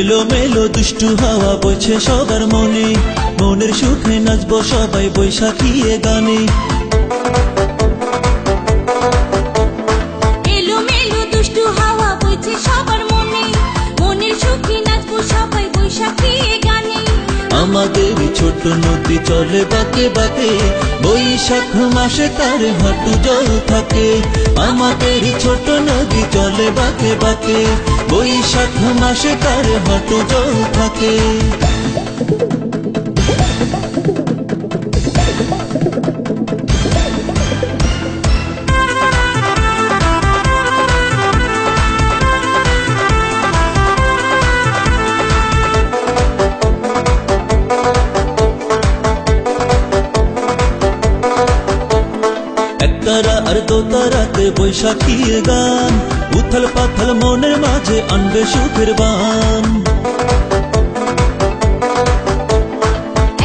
এলো মেলো দুষ্টু হাওয়া বইছে সবার মনে, মনের সুখে নাচবো সবাই বৈশাখীয়ে গানে। এলো মেলো দুষ্টু হাওয়া বইছে সবার মনে, মনের সুখে নাচবো সবাই বৈশাখীয়ে গানে। আমাদের ছোট নদী চলে বাঁকে বাঁকে, বৈশাখ মাসে তার হাঁটু জল থাকে। আমাদের ছোট নদী চলে বাঁকে বাঁকে, বৈশাখ মাসে তার হাঁটু জল থাকে। একতারা আর দোতারাতে বৈশাখীর গান, উথাল পাথাল মনের মাঝে আনবে সুখের বান।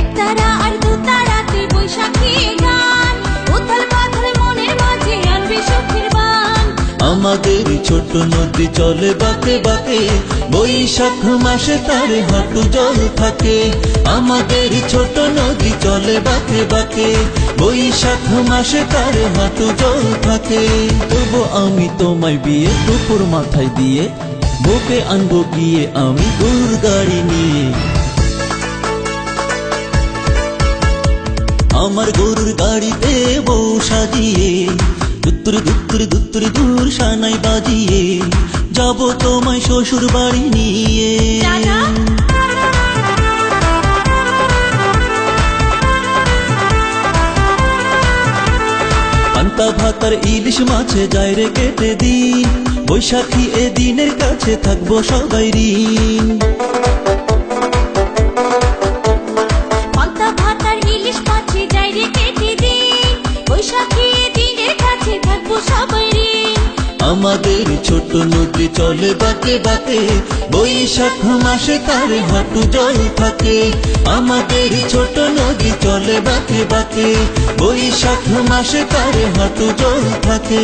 একতারা আর দোতারাতে বৈশাখীর গান, উথাল পাথাল মনের মাঝে আনবে সুখের বান। আমাদের ছোট নদী চলে বাঁকে বাঁকে, বৈশাখ মাসে তার হাঁটু জল থাকে। আমাদের ছোট নদী চলে বাঁকে বাঁকে, বৈশাখ মাসে তার হাঁটু জল থাকে। তবু আমি তোমায় বিয়ে দুপুর মাথায় দিয়ে, বুকে আনবো গিয়ে আমি গরুর গাড়ি নিয়ে। আমার গরুর গাড়িতে বউ সাজিয়ে, দুত্তুরি দুত্তুরি দুত্তুরি দূর সানাই বাজিয়ে, যাব তোমায় শ্বশুর বাড়ি নিয়ে। দাদা পান্তা ভাতার ইলিশ মাছে যায় রে কেটে দিন, বৈশাখী এ দিনের কাছে থাকবো সবাই ঋণ। পান্তা ভাতার ইলিশ মাছে যায় রে কেটে দিন, বৈশাখী দিনের কাছে থাকবো সবাই ঋণ। আমাদের ছোট নদী চলে বাঁকে বাঁকে, বৈশাখ মাসে তার হাঁটু জল থাকে। আমাদের ছোট নদী চলে বাঁকে বাঁকে, বৈশাখ মাসে তার হাঁটু জল থাকে।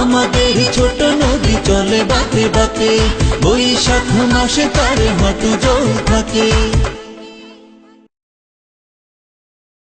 আমাদের ছোট নদী চলে বাঁকে বাঁকে, বৈশাখ মাসে তার হাঁটু জল থাকে।